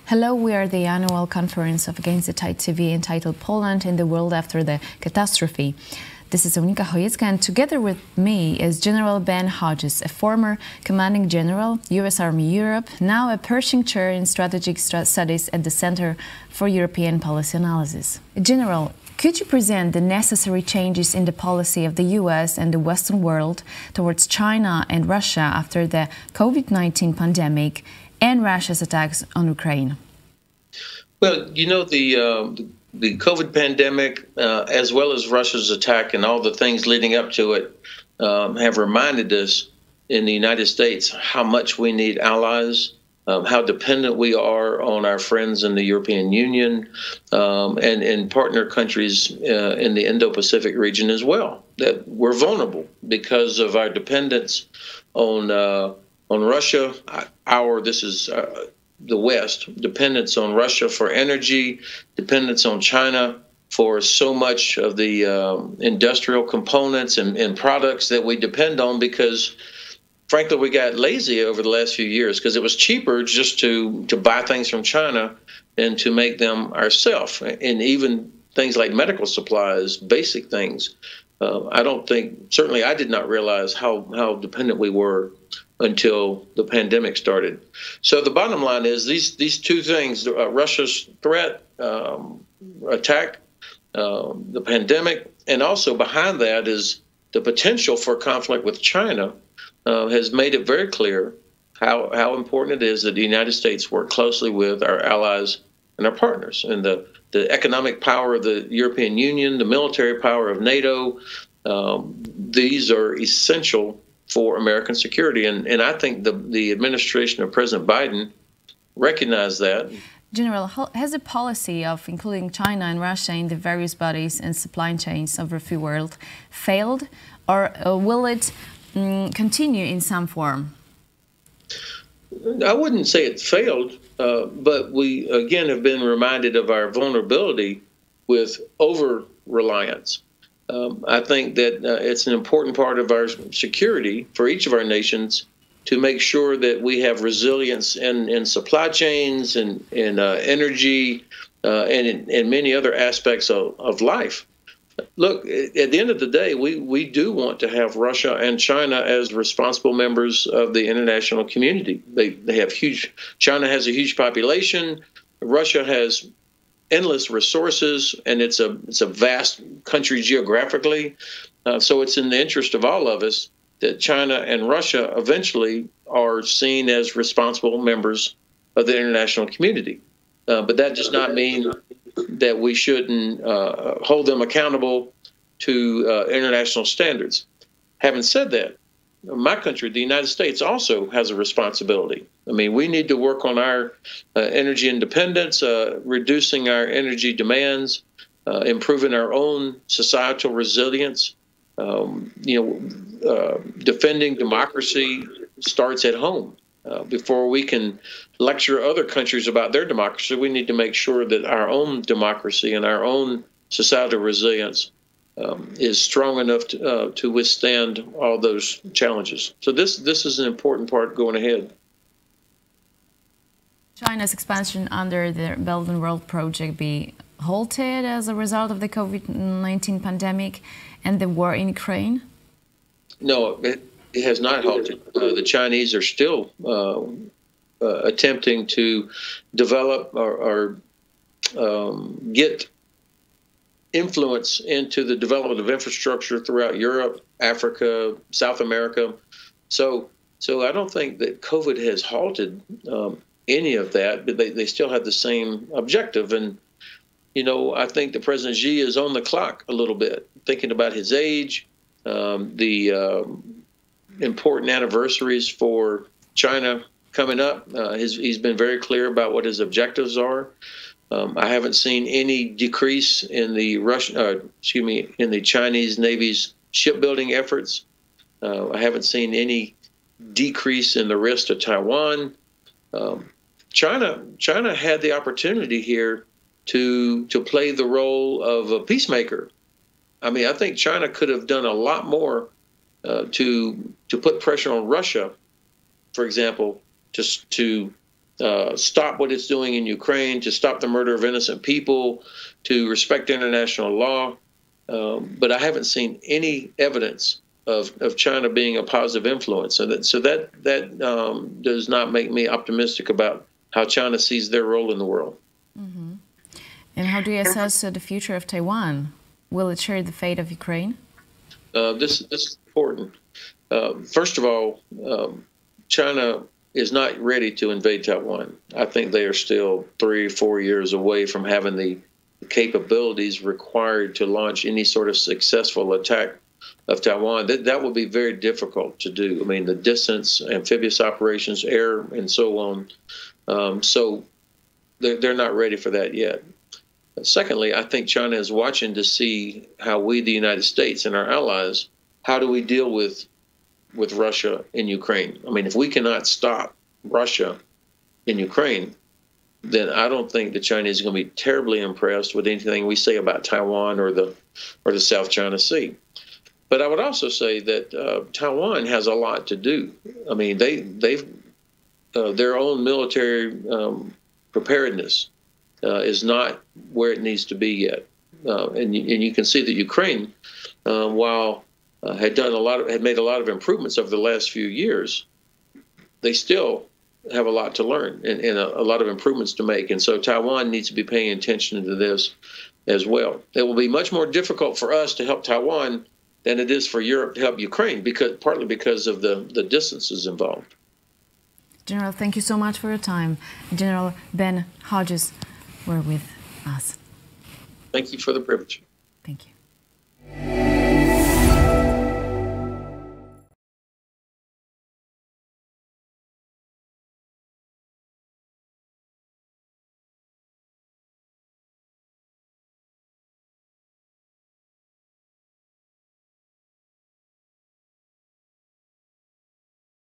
Hello, we are the annual conference of Against the Tide TV entitled Poland and the World After the Catastrophe. This is Monika Chojecka, and together with me is General Ben Hodges, a former commanding general, U.S. Army Europe, now a Pershing Chair in Strategic Studies at the Center for European Policy Analysis. General, could you present the necessary changes in the policy of the U.S. and the Western world towards China and Russia after the COVID-19 pandemic and Russia's attacks on Ukraine? Well, you know, the COVID pandemic, as well as Russia's attack and all the things leading up to it, have reminded us in the United States how much we need allies, how dependent we are on our friends in the European Union and partner countries in the Indo-Pacific region as well. That we're vulnerable because of our dependence on Russia. The West, dependence on Russia for energy, dependence on China for so much of the industrial components and products that we depend on because, frankly, we got lazy over the last few years because it was cheaper just to buy things from China than to make them ourselves. And even things like medical supplies, basic things. Certainly I did not realize how dependent we were until the pandemic started. So the bottom line is these two things, Russia's threat, attack, the pandemic, and also behind that is the potential for conflict with China has made it very clear how important it is that the United States work closely with our allies and our partners. And the economic power of the European Union, the military power of NATO, these are essential for American security. And I think the administration of President Biden recognized that. General, has the policy of including China and Russia in the various bodies and supply chains of the free world failed, or will it continue in some form? I wouldn't say it failed, but we, again, have been reminded of our vulnerability with over-reliance. I think that it's an important part of our security for each of our nations to make sure that we have resilience in supply chains and in energy and in many other aspects of life. Look, at the end of the day, we do want to have Russia and China as responsible members of the international community. They have China has a huge population. Russia has endless resources, and it's a vast country geographically. So it's in the interest of all of us that China and Russia eventually are seen as responsible members of the international community. But that does not mean that we shouldn't hold them accountable to international standards. Having said that, my country, the United States, also has a responsibility. I mean, we need to work on our energy independence, reducing our energy demands, improving our own societal resilience. Defending democracy starts at home. Before we can lecture other countries about their democracy, we need to make sure that our own democracy and our own societal resilience is strong enough to withstand all those challenges. So this is an important part going ahead. China's expansion under the Belt and Road project be halted as a result of the COVID-19 pandemic and the war in Ukraine? No, it has not halted. The Chinese are still attempting to develop or get influence into the development of infrastructure throughout Europe, Africa, South America. So I don't think that COVID has halted any of that, but they still have the same objective. And, you know, I think that President Xi is on the clock a little bit, thinking about his age, the important anniversaries for China coming up. He's been very clear about what his objectives are. I haven't seen any decrease in in the Chinese Navy's shipbuilding efforts. I haven't seen any decrease in the risk to Taiwan. China had the opportunity here to play the role of a peacemaker. I mean, I think China could have done a lot more to put pressure on Russia, for example, just to stop what it's doing in Ukraine, to stop the murder of innocent people, to respect international law. But I haven't seen any evidence of China being a positive influence. And that does not make me optimistic about how China sees their role in the world. Mm-hmm. And how do you assess the future of Taiwan? Will it share the fate of Ukraine? This is important. First of all, China is not ready to invade Taiwan. I think they are still 3 or 4 years away from having the capabilities required to launch any sort of successful attack of Taiwan. That would be very difficult to do. I mean, the distance, amphibious operations, air, and so on. So they're not ready for that yet. Secondly, I think China is watching to see how we, the United States and our allies, how do we deal with Russia in Ukraine? I mean, if we cannot stop Russia in Ukraine, then I don't think the Chinese are going to be terribly impressed with anything we say about Taiwan or the South China Sea. But I would also say that Taiwan has a lot to do. I mean, they've their own military preparedness is not where it needs to be yet, and you can see that Ukraine, while had made a lot of improvements over the last few years, they still have a lot to learn and a lot of improvements to make. And so Taiwan needs to be paying attention to this as well. It will be much more difficult for us to help Taiwan than it is for Europe to help Ukraine, partly because of the distances involved. General, thank you so much for your time. General Ben Hodges were with us. Thank you for the privilege. Thank you.